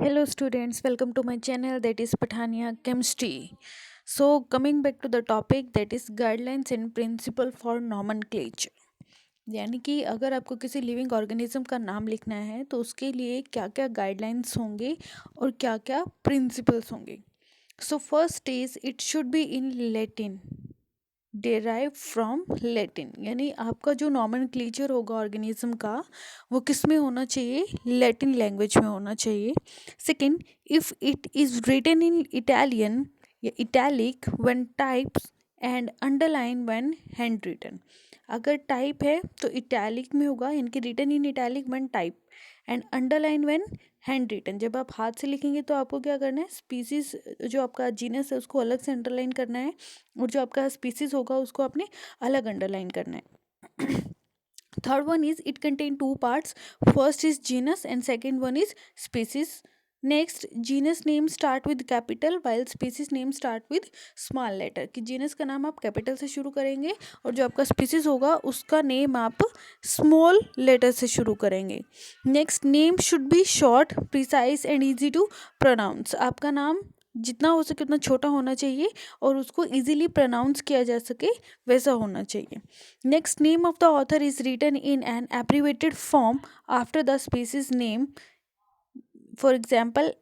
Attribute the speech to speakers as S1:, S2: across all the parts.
S1: Hello students, welcome to my channel that is Patania Chemistry. So coming back to the topic that is guidelines and principle for nomenclature. यानी कि अगर आपको किसी living organism का नाम लिखना है तो उसके लिए क्या क्या गाइडलाइंस होंगे और क्या क्या प्रिंसिपल्स होंगे. So first is it should be in Latin, derive from Latin. यानी आपका जो नॉमेनक्लेचर होगा ऑर्गेनिज्म का वो किस में होना चाहिए, लैटिन लैंग्वेज में होना चाहिए. Second, if it is written in Italian या italic when types and underline when hand written. अगर टाइप है तो इटैलिक में होगा, इनकी written in italic when type and underline when hand written. जब आप हाथ से लिखेंगे तो आपको क्या करना है, स्पीसीज जो आपका जीनस है उसको अलग से अंडरलाइन करना है और जो आपका स्पीसीज होगा उसको आपने अलग अंडरलाइन करना है. Third one is it contain two parts. First is genus and second one is species. Next, genus name start with capital while species name start with small letter. कि जीनस का नाम आप कैपिटल से शुरू करेंगे और जो आपका स्पीसीज होगा उसका नेम आप स्मॉल लेटर से शुरू करेंगे. Next, name should be short, precise and easy to pronounce. आपका नाम जितना हो सके उतना छोटा होना चाहिए और उसको इजीली प्रोनाउंस किया जा सके वैसा होना चाहिए. Next, name of the author is written in an abbreviated form after the species name. For example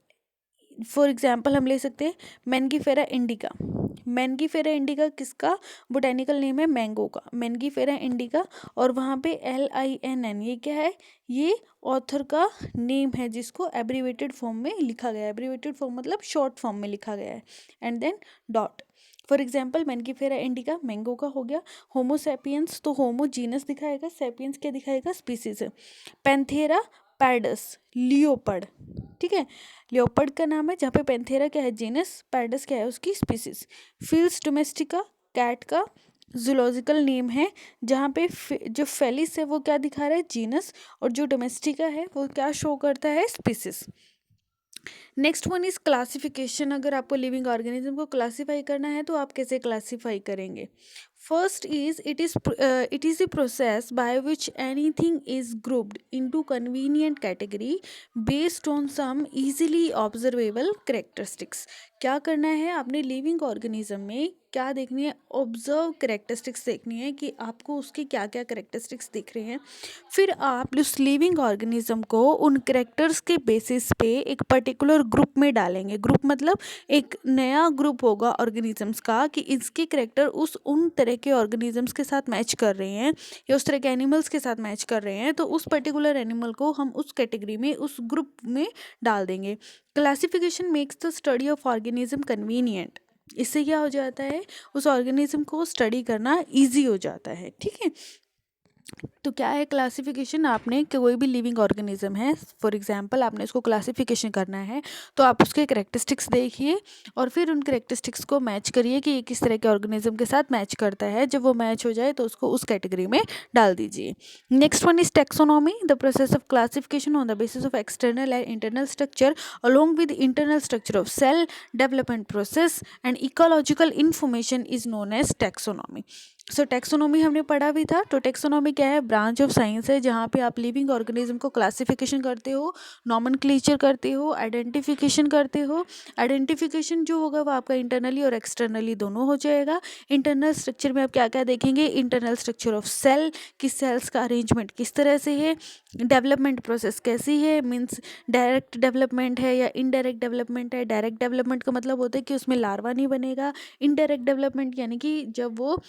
S1: हम ले सकते हैं मैनगीफेरा इंडिका. मैनगीफेरा इंडिका किसका बोटेनिकल नेम है, मैंगो का, मैनगीफेरा इंडिका. और वहाँ पे LINN ये क्या है, ये ऑथर का नेम है जिसको एब्रीवेटेड फॉर्म में लिखा गया है. एब्रीवेटेड फॉर्म मतलब शॉर्ट फॉर्म में लिखा गया है. And then dot. For example Mangifera indica mango का हो गया. होमोसेपियंस तो होमो जीनस दिखाएगा, सेपियंस क्या दिखाएगा, स्पीसीज है. Panthera pads leopard. ठीक है, लियोपर्ड का नाम है जहाँ पे पैंथेरा क्या है, जीनस, पैडस क्या है उसकी स्पीसीज. फिल्स डोमेस्टिका कैट का जूलॉजिकल नेम है जहाँ पे जो फेलिस है वो क्या दिखा रहा है, जीनस, और जो डोमेस्टिका है वो क्या शो करता है, species. Next one is classification. अगर आपको लिविंग ऑर्गेनिज्म को क्लासीफाई करना है तो आप कैसे क्लासीफाई करेंगे. First is it is the process by which anything is grouped into convenient category based on some easily observable characteristics. क्या करना है आपने लिविंग ऑर्गेनिज्म में, क्या देखनी है, ऑब्जर्व कैरेक्टरिस्टिक्स देखनी है कि आपको उसके क्या क्या कैरेक्टरिस्टिक्स दिख रहे हैं. फिर आप उस लिविंग ऑर्गेनिज्म को उन कैरेक्टर्स के बेसिस पे एक पर्टिकुलर ग्रुप में डालेंगे. ग्रुप मतलब एक नया ग्रुप होगा ऑर्गेनिजम्स का कि इसके कैरेक्टर उन तरह के ऑर्गेनिजम्स के साथ मैच कर रहे हैं या उस तरह के एनिमल्स के साथ मैच कर रहे हैं, तो उस पर्टिकुलर एनिमल को हम उस कैटेगरी में, उस ग्रुप में डाल देंगे. Classification makes the study of organism convenient. इससे क्या हो जाता है, उस ऑर्गेनिज्म को स्टडी करना ईजी हो जाता है. ठीक है, तो क्या है क्लासिफिकेशन, आपने कोई भी लिविंग ऑर्गेनिज्म है, फॉर एग्जांपल आपने उसको क्लासिफिकेशन करना है तो आप उसके करेक्टरिस्टिक्स देखिए और फिर उन करेक्टरिस्टिक्स को मैच करिए कि ये किस तरह के ऑर्गेनिज्म के साथ मैच करता है. जब वो मैच हो जाए तो उसको उस कैटेगरी में डाल दीजिए. Next one is taxonomy, the process of classification on the basis of external and internal structure along with internal structure of cell development process and ecological information is known as taxonomy. So taxonomy हमने पढ़ा भी था. तो taxonomy क्या है, branch of science है जहाँ पे आप लिविंग ऑर्गेनिज्म को क्लासिफिकेशन करते हो, नॉमेनक्लेचर करते हो, आइडेंटिफिकेशन करते हो. आइडेंटिफिकेशन जो होगा वो आपका इंटरनली और एक्सटर्नली दोनों हो जाएगा. इंटरनल स्ट्रक्चर में आप क्या क्या देखेंगे, इंटरनल स्ट्रक्चर ऑफ सेल, कि सेल्स का अरेंजमेंट किस तरह से है, डेवलपमेंट प्रोसेस कैसी है, मीन्स डायरेक्ट डेवलपमेंट है या इनडायरेक्ट डेवलपमेंट है. डायरेक्ट डेवलपमेंट का मतलब होता है कि उसमें लार्वा नहीं बनेगा. इनडायरेक्ट डेवलपमेंट यानी कि जब वो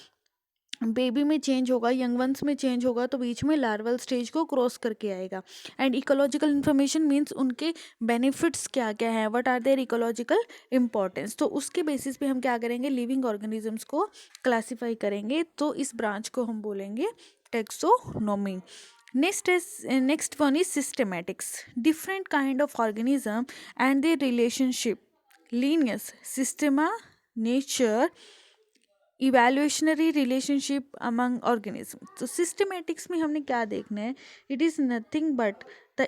S1: बेबी में चेंज होगा, यंग वंस में चेंज होगा तो बीच में लार्वल स्टेज को क्रॉस करके आएगा. एंड इकोलॉजिकल इन्फॉर्मेशन मीन्स उनके बेनिफिट्स क्या क्या हैं, what are their ecological importance. तो उसके बेसिस पे हम क्या करेंगे, लिविंग ऑर्गेनिजम्स को क्लासीफाई करेंगे. तो इस ब्रांच को हम बोलेंगे taxonomy. Next one is systematics. Different kind of organism and their relationship, Linnaeus systema, nature, evolutionary relationship among organism. तो सिस्टमेटिक्स में हमने क्या देखना है, it is nothing but the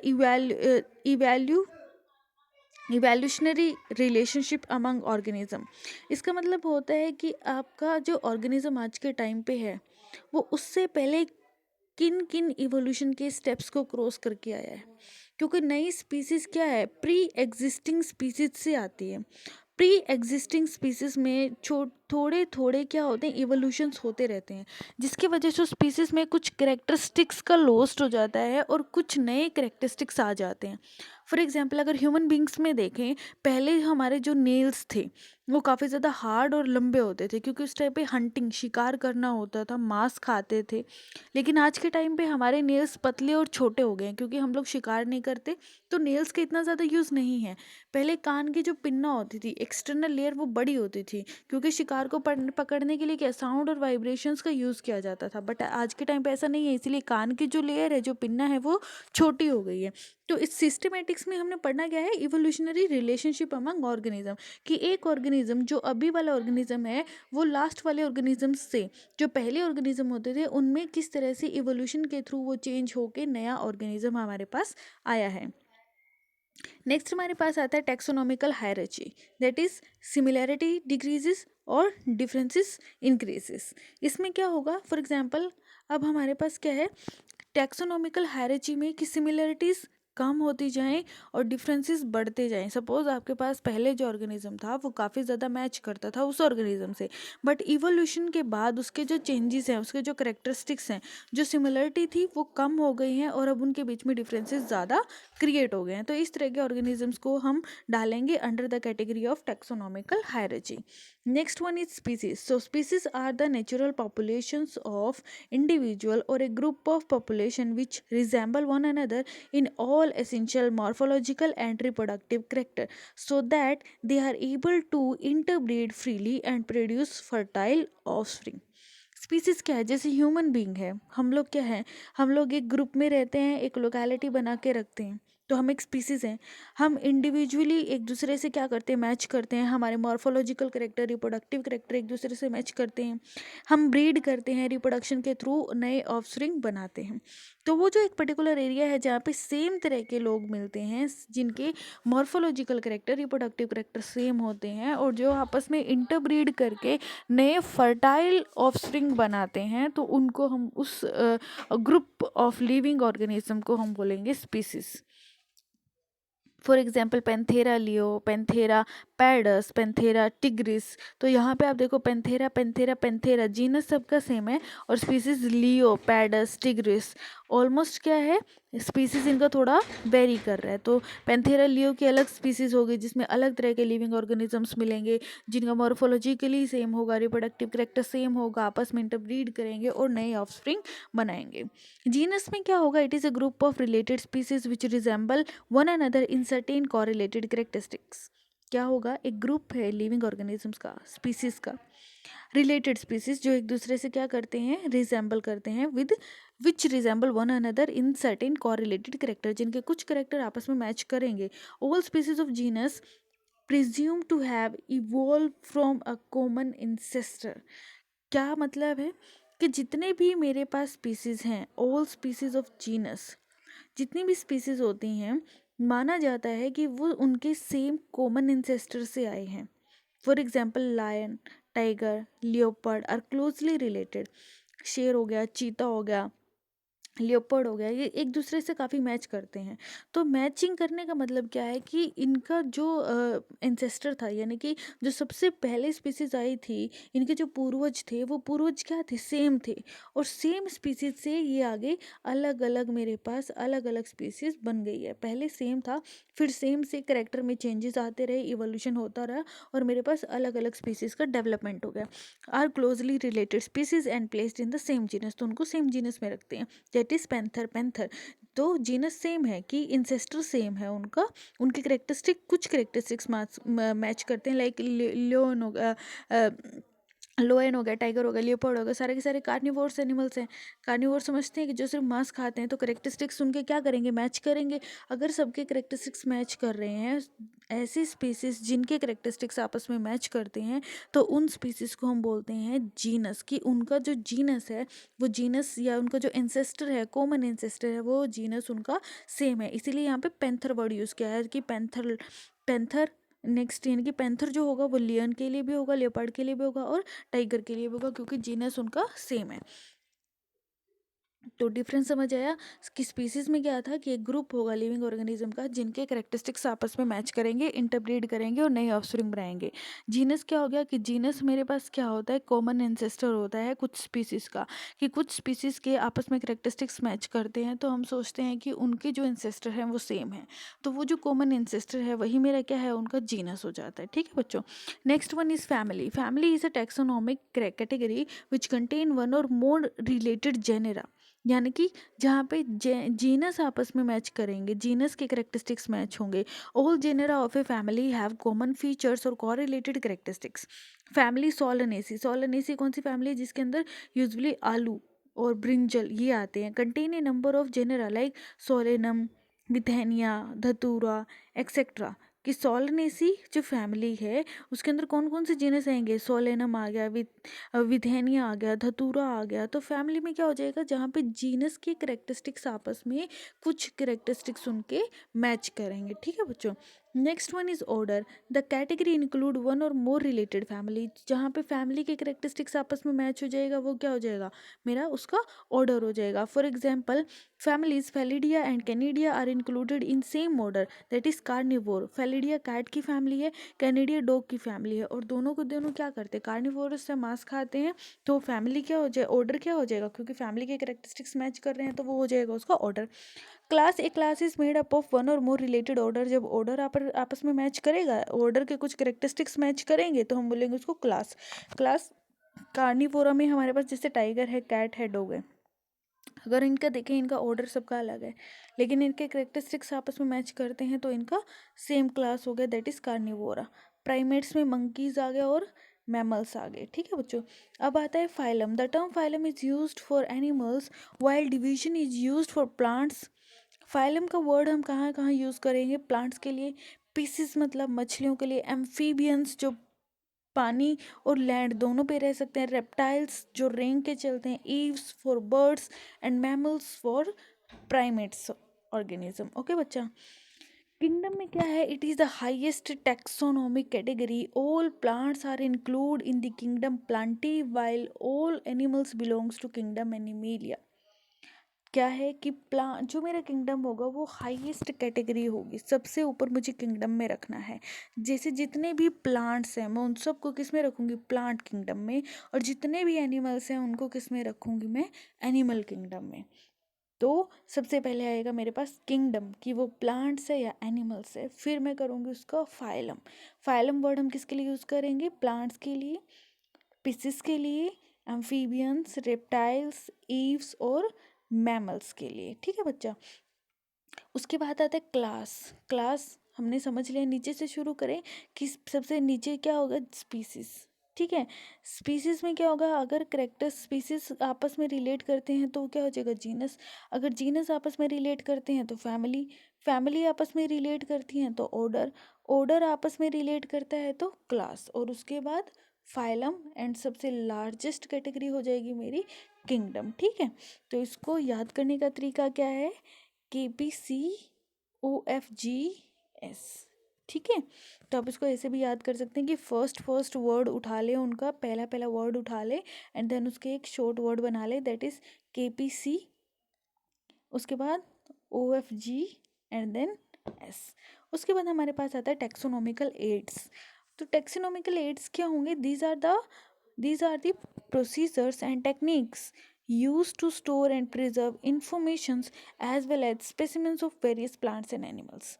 S1: evolutionary relationship among organism. इसका मतलब होता है कि आपका जो ऑर्गेनिज्म आज के टाइम पे है वो उससे पहले किन किन इवोल्यूशन के स्टेप्स को क्रॉस करके आया है. क्योंकि नई स्पीसीज क्या है, प्री एग्जिस्टिंग स्पीसीज से आती है। प्री एग्जिस्टिंग स्पीसीज में थोड़े थोड़े क्या होते हैं, इवोल्यूशंस होते रहते हैं, जिसकी वजह से उस स्पीसीज में कुछ करेक्टरिस्टिक्स का लॉस्ट हो जाता है और कुछ नए करेक्टरिस्टिक्स आ जाते हैं। फॉर एग्जाम्पल अगर ह्यूमन बींग्स में देखें, पहले हमारे जो नेल्स थे वो काफ़ी ज़्यादा हार्ड और लंबे होते थे, क्योंकि उस टाइम पे हंटिंग शिकार करना होता था, मांस खाते थे। लेकिन आज के टाइम पे हमारे नेल्स पतले और छोटे हो गए हैं, क्योंकि हम लोग शिकार नहीं करते, तो नेल्स का इतना ज़्यादा यूज़ नहीं है। पहले कान की जो पिन्ना होती थी, एक्सटर्नल लेयर, वो बड़ी होती थी, क्योंकि शिकार को पकड़ने के लिए क्या, साउंड और वाइब्रेशंस का यूज़ किया जाता था। बट आज के टाइम पे ऐसा नहीं है, इसीलिए कान की जो लेयर है, जो पिन्ना है, वो छोटी हो गई है। तो इस सिस्टमेटिक्स में हमने पढ़ना क्या है, इवोल्यूशनरी रिलेशनशिप अमंग ऑर्गेनिज्म, कि एक ऑर्गेनिज्म, जो अभी वाला ऑर्गेनिज्म है, वो लास्ट वाले ऑर्गेनिज्म से, जो पहले ऑर्गेनिज्म होते थे, उनमें किस तरह से इवोल्यूशन के थ्रू वो चेंज होके नया ऑर्गेनिज्म हमारे पास आया है। नेक्स्ट हमारे पास आता है taxonomical hierarchy, that is similarity decreases और डिफरेंसेस इंक्रीजेस। इसमें क्या होगा, फॉर एग्जांपल अब हमारे पास क्या है, टैक्सोनॉमिकल हायरार्ची में कि सिमिलरिटीज़ कम होती जाएं और डिफरेंसेस बढ़ते जाएं। सपोज आपके पास पहले जो ऑर्गेनिज्म था वो काफ़ी ज़्यादा मैच करता था उस ऑर्गेनिज्म से, बट इवोल्यूशन के बाद उसके जो चेंजेस हैं, उसके जो करेक्टरिस्टिक्स हैं, जो सिमिलरिटी थी वो कम हो गई हैं और अब उनके बीच में डिफरेंसेस ज़्यादा क्रिएट हो गए हैं। तो इस तरह के ऑर्गेनिजम्स को हम डालेंगे under the category of taxonomical hierarchy. Next one is species. So species are the natural populations of individual or a group of population which resemble one another in all essential morphological and reproductive character, so that they are able to interbreed freely and produce fertile offspring. Species क्या है, जैसे human being है, हम लोग क्या है, हम लोग एक ग्रुप में रहते हैं, एक लोकेलिटी बना के रखते हैं, तो हम एक स्पीसीज हैं। हम इंडिविजुअली एक दूसरे से क्या करते हैं, मैच करते हैं, हमारे मॉर्फोलॉजिकल करेक्टर, रिप्रोडक्टिव करेक्टर एक दूसरे से मैच करते हैं, हम ब्रीड करते हैं, रिप्रोडक्शन के थ्रू नए ऑफस्प्रिंग बनाते हैं। तो वो जो एक पर्टिकुलर एरिया है जहाँ पे सेम तरह के लोग मिलते हैं, जिनके morphological character, reproductive character same होते हैं, और जो आपस में इंटरब्रीड करके नए फर्टाइल ऑफस्प्रिंग बनाते हैं, तो उनको हम उस ग्रुप ऑफ लिविंग ऑर्गेनिज्म को हम बोलेंगे species. For example Panthera Leo, Panthera pads, Panthera tigris. तो यहाँ पे आप देखो पेंथेरा पेंथेरा पेंथेरा, जीनस सबका सेम है, और स्पीसीज लियो, पैडस, टिग्रिस, ऑलमोस्ट क्या है, स्पीसीज इनका थोड़ा वेरी कर रहा है। तो पेंथेरा लियो की अलग स्पीसीज होगी, जिसमें अलग तरह के लिविंग ऑर्गेनिजम्स मिलेंगे, जिनका मॉर्फोलॉजिकली सेम होगा, रिप्रोडक्टिव करेक्टर सेम होगा, आपस में इंटरब्रीड करेंगे और नए ऑफस्प्रिंग बनाएंगे। जीनस में क्या होगा, it is a group of related species which resemble one another in certain correlated characteristics. क्या होगा, एक ग्रुप है लिविंग ऑर्गेनिजम्स का, स्पीसीज का, रिलेटेड स्पीसीज जो एक दूसरे से क्या करते हैं, रिजेंबल करते हैं, with which resemble one another in certain correlated character, जिनके कुछ करेक्टर आपस में मैच करेंगे। All species of genus presume to have evolve from a common ancestor. क्या मतलब है कि जितने भी मेरे पास स्पीसीज हैं, ऑल स्पीसीज ऑफ जीनस, जितनी भी स्पीसीज होती हैं, माना जाता है कि वो उनके सेम कॉमन इंसेस्टर से आए हैं। For example lion, tiger, leopard are closely related. शेर हो गया, चीता हो गया, लियोपर्ड हो गया, ये एक दूसरे से काफ़ी मैच करते हैं। तो मैचिंग करने का मतलब क्या है कि इनका जो एंसेस्टर था, यानी कि जो सबसे पहले स्पीसीज आई थी, इनके जो पूर्वज थे, वो पूर्वज क्या थे, सेम थे, और सेम स्पीसीज से ये आगे अलग अलग मेरे पास अलग अलग स्पीसीज बन गई है। पहले सेम था, फिर सेम से करेक्टर में चेंजेस आते रहे, इवोल्यूशन होता रहा, और मेरे पास अलग अलग स्पीसीज का डेवलपमेंट हो गया। Are closely related species and placed in the same genus, तो उनको सेम जीनस में रखते हैं। That is panther, panther. तो जीनस सेम है कि इंसेस्टर सेम है उनका, उनके करेक्टरिस्टिक कुछ करेक्टरिस्टिक्स मैच करते हैं, लाइक लियोन हो गया, लोयन हो गया, टाइगर हो गया, लियोपर्ड हो गया, सारे के सारे कार्निवोर्स एनिमल्स हैं। कार्निवोर समझते हैं कि जो सिर्फ मांस खाते हैं, तो करेक्टरिस्टिक्स उनके क्या करेंगे, मैच करेंगे। अगर सबके करेक्टरिस्टिक्स मैच कर रहे हैं, ऐसी स्पीसीज जिनके करेक्टरिस्टिक्स आपस में मैच करते हैं, तो उन स्पीसीज को हम बोलते हैं जीनस, कि उनका जो जीनस है, वो जीनस या उनका जो एंसेस्टर है, कॉमन एंसेस्टर है, वो जीनस उनका सेम है। इसीलिए यहाँ पे पैंथर वर्ड यूज़ किया है कि पैंथर, पैंथर। नेक्स्ट यानी कि पैंथर जो होगा वो लियन के लिए भी होगा, लेपर्ड के लिए भी होगा, और टाइगर के लिए भी होगा, क्योंकि जीनस उनका सेम है। तो डिफरेंस समझ आया कि स्पीसीज में क्या था कि एक ग्रुप होगा लिविंग ऑर्गेनिज्म का जिनके करेक्टरिस्टिक्स आपस में मैच करेंगे, इंटरब्रीड करेंगे और नए ऑफस्प्रिंग बनाएंगे। जीनस क्या हो गया कि जीनस मेरे पास क्या होता है, कॉमन एंसेस्टर होता है कुछ स्पीसीज का, कि कुछ स्पीसीज के आपस में करेक्टरिस्टिक्स मैच करते हैं तो हम सोचते हैं कि उनके जो एंसेस्टर हैं वो सेम है, तो वो जो कॉमन एंसेस्टर है वही मेरा क्या है, उनका जीनस हो जाता है। ठीक है बच्चों। Next one is family. Family is a taxonomic category which contain one और मोर रिलेटेड जेनेरा, यानी कि जहाँ पे जीनस आपस में मैच करेंगे, जीनस के करेक्टरिस्टिक्स मैच होंगे। All genera of a family have common features और कॉरिलेटेड करेक्टरिस्टिक्स। Family Solanaceae. सोलनेसी कौन सी फैमिली है, जिसके अंदर यूजुअली आलू और ब्रिंजल ये आते हैं। Contain a number of genera like Solanum, Withania, datura et cetera. कि सोलनेसी जो फैमिली है उसके अंदर कौन कौन से जीनस आएंगे, सोलेनम आ गया, विथेनिया आ गया, धतूरा आ गया। तो फैमिली में क्या हो जाएगा, जहाँ पे जीनस के करेक्टरिस्टिक्स आपस में कुछ करेक्टरिस्टिक्स उनके मैच करेंगे। ठीक है बच्चों। Next one is order. The category include one और मोर रिलेटेड फैमिली। जहाँ पे फैमिली के करेक्टरिस्टिक्स आपस में मैच हो जाएगा वो क्या हो जाएगा, मेरा उसका ऑर्डर हो जाएगा। For example families Felidae and Canidae are included in same order, that is carnivore. Felidae cat की फैमिली है, कैनेडिया डॉग की फैमिली है, और दोनों को दोनों क्या करते हैं, कार्निवोरस से मांस खाते हैं। तो फैमिली क्या हो जाए, ऑर्डर क्या हो जाएगा, क्योंकि फैमिली के करेक्टरिस्टिक्स मैच कर रहे हैं तो वो हो जाएगा उसका order. Class, A class is made up of one और मोर रिलेटेड ऑर्डर। जब ऑर्डर आपस में मैच करेगा, ऑर्डर के कुछ करेक्टरिस्टिक्स मैच करेंगे तो हम बोलेंगे उसको क्लास। क्लास कार्निवोरा में हमारे पास जैसे टाइगर है, कैट है, डॉग है, अगर इनका देखें इनका ऑर्डर सबका अलग है लेकिन इनके करेक्टरिस्टिक्स आपस में मैच करते हैं तो इनका सेम क्लास हो गया, दैट इज कार्निवोरा। प्राइमेट्स में मंकीज आ गए और मैमल्स आ गए। ठीक है बच्चों। अब आता है phylum. The term phylum is used for animals while division is used for plants. Phylum का वर्ड हम कहाँ कहाँ यूज़ करेंगे, प्लांट्स के लिए, पीसीस मतलब मछलियों के लिए, एम्फीबियंस जो पानी और लैंड दोनों पे रह सकते हैं, रेप्टाइल्स जो रेंग के चलते हैं, Aves for birds and mammals for primates organism. Okay बच्चा। किंगडम में क्या है, it is the highest taxonomic category. All plants are include in the kingdom Plantae while all animals belongs to kingdom Animalia. क्या है कि plant जो मेरा kingdom होगा वो हाईएस्ट कैटेगरी होगी, सबसे ऊपर मुझे किंगडम में रखना है। जैसे जितने भी प्लांट्स हैं मैं उन सबको किस में रखूँगी, प्लांट किंगडम में, और जितने भी एनिमल्स हैं उनको किस में रखूँगी, मैं एनिमल किंगडम में। तो सबसे पहले आएगा मेरे पास किंगडम कि वो प्लांट्स है या एनिमल्स है, फिर मैं करूँगी उसका फाइलम। फाइलम वर्ड हम किसके लिए यूज़ करेंगे, प्लांट्स के लिए, पिसिस के लिए, एम्फीबियंस, रेप्टाइल्स, ईव्स और मैमल्स के लिए। ठीक है बच्चा। उसके बाद आता है क्लास। क्लास हमने समझ लिया, नीचे से शुरू करें कि सबसे नीचे क्या होगा, स्पीसीज। ठीक है। स्पीसीज में क्या होगा, अगर करेक्टर स्पीसीज आपस में रिलेट करते हैं तो क्या हो जाएगा, जीनस। अगर जीनस आपस में रिलेट करते हैं तो फैमिली, फैमिली आपस में रिलेट करती हैं तो ऑर्डर, ऑर्डर आपस में रिलेट करता है तो क्लास, और उसके बाद फाइलम, एंड सबसे लार्जेस्ट कैटेगरी हो जाएगी मेरी किंगडम। ठीक है। तो इसको याद करने का तरीका क्या है, KPCOFGS। ठीक है। तो आप इसको ऐसे भी याद कर सकते हैं कि फर्स्ट वर्ड उठा ले, उनका पहला पहला वर्ड उठा ले एंड देन उसके एक शॉर्ट वर्ड बना ले, दैट इज KPC, उसके बाद OFG एंड देन S। उसके बाद हमारे पास आता है टैक्सोनॉमिकल एड्स। तो टैक्सोनॉमिकल एड्स क्या होंगे, these are the procedures and techniques used to store and preserve informations as well as specimens of various plants and animals।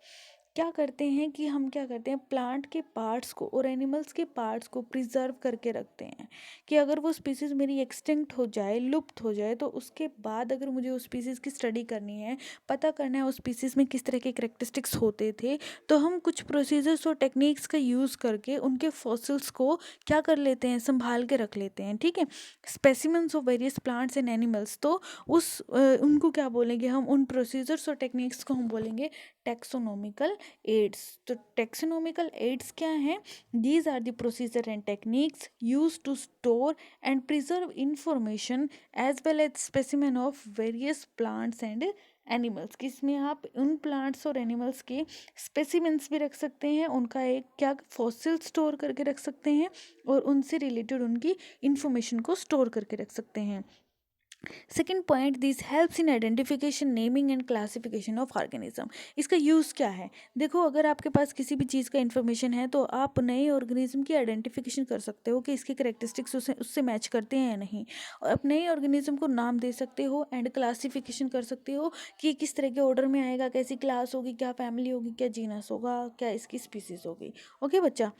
S1: क्या करते हैं कि हम क्या करते हैं, प्लांट के पार्ट्स को और एनिमल्स के पार्ट्स को प्रिजर्व करके रखते हैं, कि अगर वो स्पीसीज़ मेरी एक्सटिंक्ट हो जाए, लुप्त हो जाए, तो उसके बाद अगर मुझे उस स्पीसीज़ की स्टडी करनी है, पता करना है उस स्पीसीज़ में किस तरह के करेक्टरिस्टिक्स होते थे, तो हम कुछ प्रोसीजर्स और टेक्निक्स का यूज़ करके उनके फॉसिल्स को क्या कर लेते हैं, संभाल के रख लेते हैं। ठीक है। Specimens of various plants and animals, तो उनको क्या बोलेंगे हम, उन प्रोसीजर्स और टेक्निक्स को हम बोलेंगे टैक्सोनॉमिकल एड्स। तो टैक्सोनॉमिकल एड्स क्या हैं, these are the procedure and techniques use to store and preserve information as well as specimen of various plants and animals. किसमें आप उन प्लांट्स और एनिमल्स के स्पेसिमेंट्स भी रख सकते हैं, उनका एक क्या फॉसिल स्टोर करके रख सकते हैं, और उनसे रिलेटेड उनकी इंफॉर्मेशन को स्टोर करके रख सकते हैं। Second point, this helps in identification, naming and classification of organism. इसका यूज़ क्या है? देखो, अगर आपके पास किसी भी चीज़ का इन्फॉर्मेशन है तो आप नए ऑर्गेनिज्म की आइडेंटिफिकेशन कर सकते हो कि इसके करेक्टरिस्टिक्स उससे उससे मैच करते हैं या नहीं, और आप नए ऑर्गेनिज्म को नाम दे सकते हो एंड क्लासिफिकेशन कर सकते हो कि ये किस तरह के ऑर्डर में आएगा, कैसी क्लास होगी, क्या फैमिली होगी, क्या जीनस होगा, क्या इसकी स्पीसीज होगी। ओके बच्चा।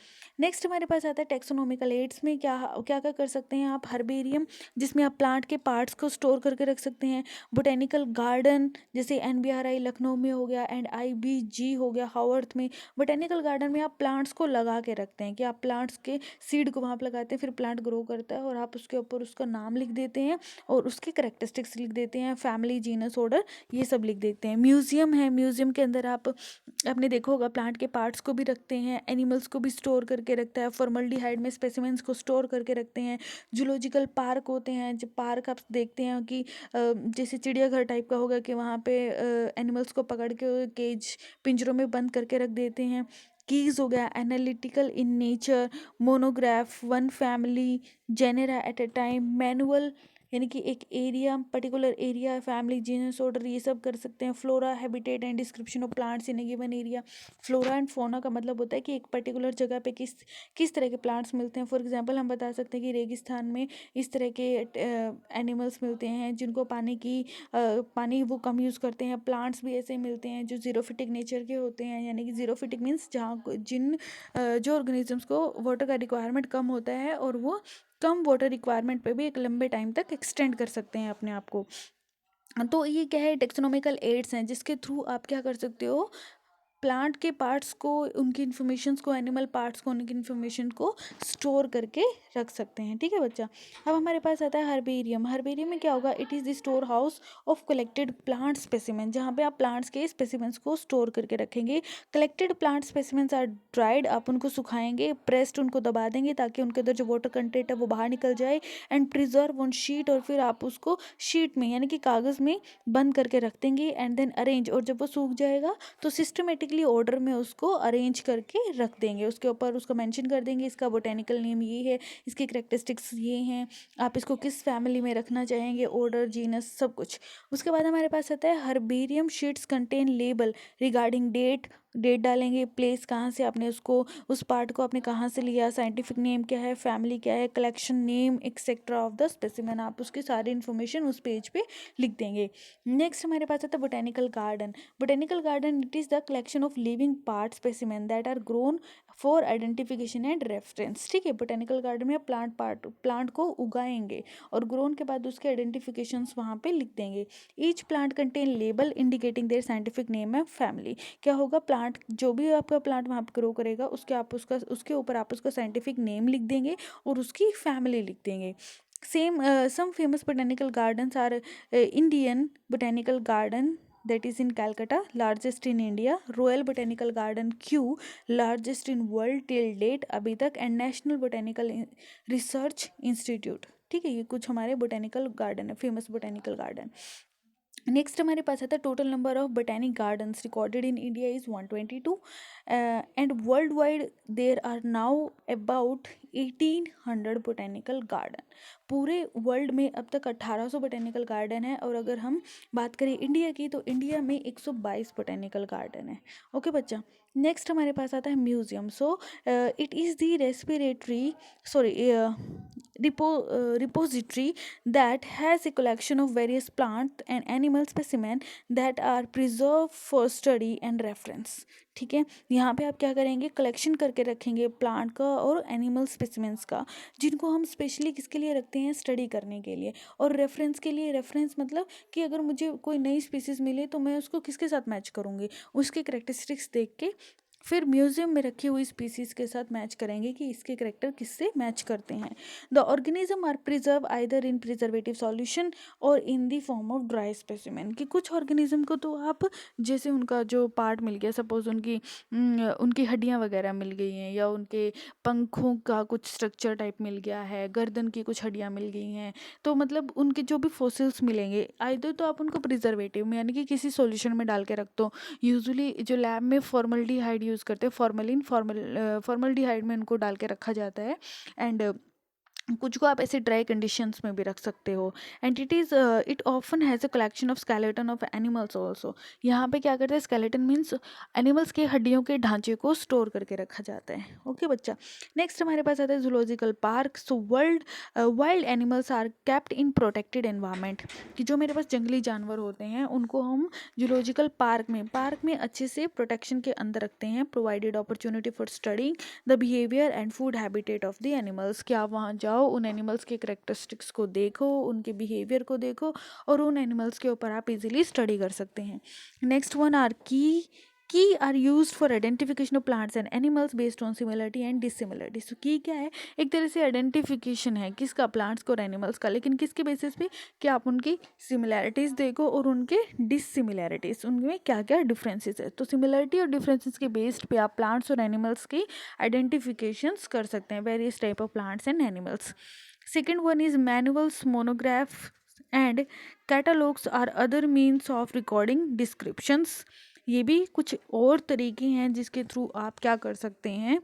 S1: नेक्स्ट हमारे पास आता है टेक्सोनॉमिकल एड्स में क्या क्या क्या कर सकते हैं आप? हर्बेरियम, जिसमें आप प्लांट के पार्ट्स को स्टोर करके रख सकते हैं। बोटेनिकल गार्डन, जैसे एनबीआरआई लखनऊ में हो गया एंड आईबीजी हो गया हावर्थ में। बोटेनिकल गार्डन में आप प्लांट्स को लगा के रखते हैं कि आप प्लांट्स के सीड को वहाँ पर लगाते हैं, फिर प्लांट ग्रो करता है और आप उसके ऊपर उसका नाम लिख देते हैं और उसके करेक्टरिस्टिक्स लिख देते हैं, फैमिली, जीनस, ऑर्डर, ये सब लिख देते हैं। म्यूजियम है, म्यूजियम के अंदर आपने देखा होगा प्लांट के पार्ट्स को भी रखते हैं, एनिमल्स को भी स्टोर करके रखता है, फॉर्मल्डिहाइड में स्पेसिमेंस को स्टोर करके रखते हैं। जूलॉजिकल पार्क होते हैं, जब पार्क आप देखते हैं कि जैसे चिड़ियाघर टाइप का होगा कि वहाँ पे एनिमल्स को पकड़ के केज, पिंजरों में बंद करके रख देते हैं। कीज हो गया, analytical in nature, monograph, one family, genera at a time, manual, यानी कि एक area, particular area, family, genus, order, ये सब कर सकते हैं। Flora, habitat and description of plants in a given area. Flora and fauna का मतलब होता है कि एक पर्टिकुलर जगह पे किस किस तरह के प्लांट्स मिलते हैं। फॉर एग्जांपल हम बता सकते हैं कि रेगिस्तान में इस तरह के एनिमल्स मिलते हैं जिनको पानी वो कम यूज़ करते हैं। प्लांट्स भी ऐसे मिलते हैं जो जीरोफिटिक नेचर के होते हैं, यानी कि जीरोफिटिक मीन्स जो ऑर्गेनिजम्स को वाटर का रिक्वायरमेंट कम होता है और वो कम वाटर रिक्वायरमेंट पे भी एक लंबे टाइम तक एक्सटेंड कर सकते हैं अपने आप को। तो ये क्या है, टेक्सोनॉमिकल एड्स हैं जिसके थ्रू आप क्या कर सकते हो, प्लांट के पार्ट्स को, उनकी इन्फॉर्मेशंस को, एनिमल पार्ट्स को, उनकी इन्फॉर्मेशन को स्टोर करके रख सकते हैं। ठीक है बच्चा। अब हमारे पास आता है हर्बेरियम। हर्बेरियम में क्या होगा, it is the store house of collected plant specimen, जहाँ पे आप प्लांट्स के स्पेसिमेंस को स्टोर करके रखेंगे। Collected plant specimens are dried, आप उनको सुखाएंगे, प्रेस्ड, उनको दबा देंगे ताकि उनके अंदर जो वाटर कंटेंट है वो बाहर निकल जाए, एंड प्रिजर्व ऑन शीट, और फिर आप उसको शीट में यानी कि कागज़ में बंद करके रख देंगे, एंड देन अरेंज, और जब वो सूख जाएगा तो सिस्टमेटिकली ऑर्डर में उसको अरेंज करके रख देंगे। उसके ऊपर उसको मेंशन कर देंगे इसका बोटेनिकल नेम ये है, इसकी करेक्टरिस्टिक्स ये हैं, आप इसको किस फैमिली में रखना चाहेंगे, ऑर्डर, जीनस, सब कुछ। उसके बाद हमारे पास आता है herbarium sheets contain label regarding date डालेंगे, प्लेस कहाँ से आपने उसको, उस पार्ट को आपने कहाँ से लिया, साइंटिफिक नेम क्या है, फैमिली क्या है, collection name etcetera of the specimen, आप उसकी सारी इन्फॉर्मेशन उस पेज पे लिख देंगे। नेक्स्ट हमारे पास आता है botanical garden. Botanical garden, it is the collection of living part specimen that are grown for identification and reference. ठीक है, बोटेनिकल गार्डन में आप प्लांट को उगाएंगे और ग्रोन के बाद उसके आइडेंटिफिकेशंस वहाँ पे लिख देंगे। Each plant contain label indicating their scientific name and family. क्या होगा, प्लांट जो भी आपका प्लांट वहाँ पे ग्रो करेगा उसके ऊपर आप उसका साइंटिफिक नेम लिख देंगे और उसकी फैमिली लिख देंगे। Some famous botanical gardens are Indian Botanical Garden, that is in Calcutta, largest in India, Royal Botanical Garden Kew, largest in world till date अभी तक, and National Botanical Research Institute। ठीक है, ये कुछ हमारे बोटेनिकल गार्डन है, famous botanical garden. Next हमारे पास आता है total number of botanic gardens recorded in India is 122 and world wide there are now about 1800 botanical garden. पूरे वर्ल्ड में अब तक 1800 बोटेनिकल गार्डन है, और अगर हम बात करें इंडिया की तो इंडिया में 122 बोटेनिकल गार्डन है। ओके बच्चा। नेक्स्ट हमारे पास आता है museum. So it is the repository that has a collection of various plant and animal specimen that are preserved for study and reference। ठीक है, यहाँ पे आप क्या करेंगे, कलेक्शन करके रखेंगे प्लांट का और एनिमल स्पेसिमेंट्स का, जिनको हम स्पेशली किसके लिए रखते हैं, स्टडी करने के लिए, और रेफरेंस के लिए। रेफरेंस मतलब कि अगर मुझे कोई नई स्पीसीज़ मिले तो मैं उसको किसके साथ मैच करूँगी, उसके करेक्टरिस्टिक्स देख के फिर म्यूजियम में रखी हुई स्पीसीज़ के साथ मैच करेंगे कि इसके करेक्टर किससे मैच करते हैं। The organism are preserve either in preservative solution और in the form of dry specimen. कि कुछ ऑर्गेनिज्म को तो आप, जैसे उनका जो पार्ट मिल गया, सपोज उनकी हड्डियाँ वगैरह मिल गई हैं, या उनके पंखों का कुछ स्ट्रक्चर टाइप मिल गया है, गर्दन की कुछ हड्डियाँ मिल गई हैं, तो मतलब उनके जो भी फॉसिल्स मिलेंगे, आइदर तो आप उनको प्रिजर्वेटिव में यानी कि किसी सॉल्यूशन में डाल के रख दो। यूजुअली जो लैब में फॉर्मल्डिहाइड यूज़ करते हैं, फॉर्मल्डिहाइड में उनको डाल के रखा जाता है, एंड कुछ को आप ऐसे ड्राई कंडीशंस में भी रख सकते हो। Entities it often has a collection of skeleton of animals also. यहाँ पे क्या करते हैं, स्केलेटन मीन्स एनिमल्स के हड्डियों के ढांचे को स्टोर करके रखा जाता है। ओके बच्चा। नेक्स्ट हमारे पास आता है zoological park. So wild animals are kept in protected environment, कि जो मेरे पास जंगली जानवर होते हैं उनको हम जूलॉजिकल पार्क में अच्छे से प्रोटेक्शन के अंदर रखते हैं। Provided opportunity for studying the behaviour and food habitat of the animals, कि आप वहाँ जाओ, उन एनिमल्स के करेक्टरिस्टिक्स को देखो, उनके बिहेवियर को देखो, और उन एनिमल्स के ऊपर आप इजीली स्टडी कर सकते हैं। Next one are key are use for identification of plants and animals based on similarity and dissimilarity. So key क्या है, एक तरह से आइडेंटिफिकेशन है किसका, प्लांट्स का और एनिमल्स का, लेकिन किसके बेसिस पे, कि आप उनकी सिमिलैरिटीज़ देखो और उनके डिसिमिलैरिटीज़, उनमें क्या क्या डिफरेंसेस है। तो सिमिलरिटी और डिफरेंसेस के बेस्ड पे आप प्लांट्स और एनिमल्स की आइडेंटिफिकेशंस कर सकते हैं, various type of plants and animals. Second one is manuals, monograph and catalogues are other means of recording descriptions. ये भी कुछ और तरीके हैं जिसके थ्रू आप क्या कर सकते हैं,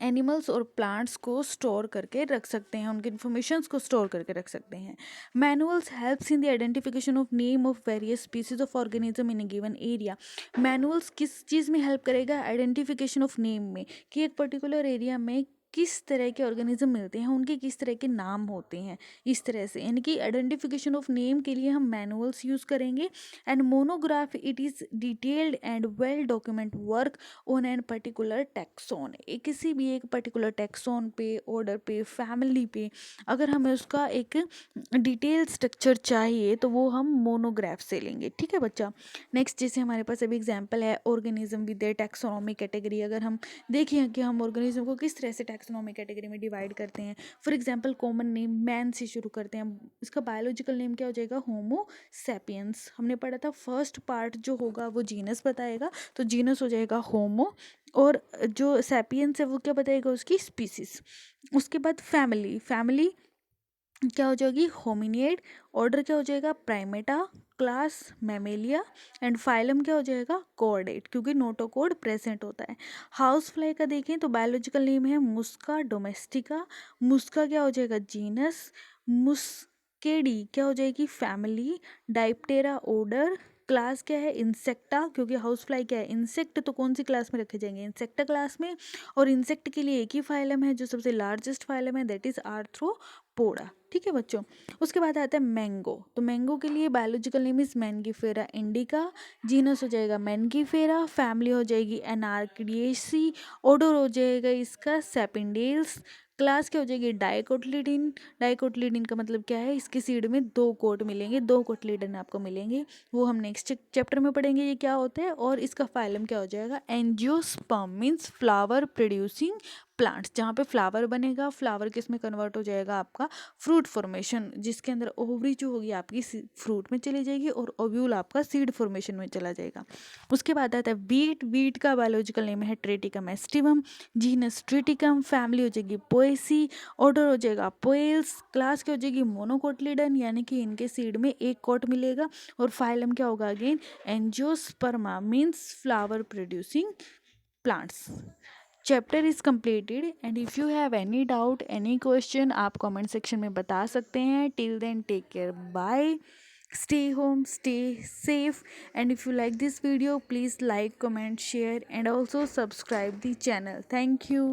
S1: एनिमल्स और प्लांट्स को स्टोर करके रख सकते हैं, उनके इन्फॉर्मेशंस को स्टोर करके रख सकते हैं। Manuals helps in the identification of name of various species of organism in a given area. Manuals किस चीज़ में हेल्प करेगा, आइडेंटिफिकेशन ऑफ नेम में, कि एक पर्टिकुलर एरिया में किस तरह के ऑर्गेनिज्म मिलते हैं, उनके किस तरह के नाम होते हैं, इस तरह से, यानी कि आइडेंटिफिकेशन ऑफ नेम के लिए हम मैनुअल्स यूज़ करेंगे। And monograph it is detailed and well document work on an particular taxon, किसी भी एक पर्टिकुलर टैक्सोन पे, ऑर्डर पे, फैमिली पे अगर हमें उसका एक डिटेल स्ट्रक्चर चाहिए तो वो हम मोनोग्राफ से लेंगे। ठीक है बच्चा। नेक्स्ट जैसे हमारे पास अभी एग्जांपल है organism with A taxonomy category. अगर हम देखें कि हम ऑर्गेनिज्म को किस तरह से टैक्सोनॉमी कैटेगरी में डिवाइड करते हैं, for example common name man से शुरू करते हैं, इसका बायोलॉजिकल नेम क्या हो जाएगा, होमो सैपियंस। हमने पढ़ा था फर्स्ट पार्ट जो होगा वो जीनस बताएगा, तो जीनस हो जाएगा होमो, और जो सैपियंस है वो क्या बताएगा, उसकी स्पीसीज। उसके बाद फैमिली क्या हो जाएगी, होमिनियड। ऑर्डर क्या हो जाएगा, Primata. Class Mammalia. And phylum क्या हो जाएगा, कॉर्डेट, क्योंकि नोटोकॉर्ड प्रेजेंट होता है। हाउस फ्लाई का देखें तो बायोलॉजिकल नेम है मुस्का डोमेस्टिका। मुस्का क्या हो जाएगा, जीनस। मुस्केडी क्या हो जाएगी, फैमिली। डाइप्टेरा ऑर्डर। क्लास क्या है, इंसेक्टा, क्योंकि हाउस फ्लाई क्या है, इंसेक्ट, तो कौन सी क्लास में रखे जाएंगे, इंसेक्टा क्लास में। और इंसेक्ट के लिए एक ही फाइलम है जो सबसे लार्जेस्ट फाइलम है, दैट इज आर्थ्रोपोडा। ठीक है बच्चों। उसके बाद आता है मैंगो। तो मैंगो के लिए biological name is Mangifera indica. Genus हो जाएगा मैनगीफेरा। फैमिली हो जाएगी एनार्किडिएसी। ऑर्डर हो जाएगा इसका सेपिंडेल्स। क्लास क्या हो जाएगी, डाइकोटिलीडन। डाइकोटिलीडन का मतलब क्या है, इसके सीड में दो कोट मिलेंगे, दो कोटिलीडन आपको मिलेंगे, वो हम नेक्स्ट चैप्टर में पढ़ेंगे ये क्या होता है। और इसका फाइलम क्या हो जाएगा, angiosperm means flower producing plants. जहाँ पे फ्लावर बनेगा, फ्लावर किस में कन्वर्ट हो जाएगा, आपका फ्रूट फॉर्मेशन, जिसके अंदर ओवरी जो होगी आपकी फ्रूट में चली जाएगी और ओव्यूल आपका सीड फॉर्मेशन में चला जाएगा। उसके बाद आता है वीट का बायोलॉजिकल नेम है ट्रेटिकम एस्टिवम। Genus Triticum. फैमिली हो जाएगी पोएसी। ऑर्डर हो जाएगा पोएल्स। क्लास क्या हो जाएगी, मोनोकोटिलीडन, यानी कि इनके सीड में एक कोट मिलेगा। और फाइलम क्या होगा, again angiospermae means flower producing plants. Chapter is completed and if you have any doubt any question आप कमेंट सेक्शन में बता सकते हैं। Till then take care, bye, stay home, stay safe, and if you like this video please like, comment, share and also subscribe the channel. Thank you.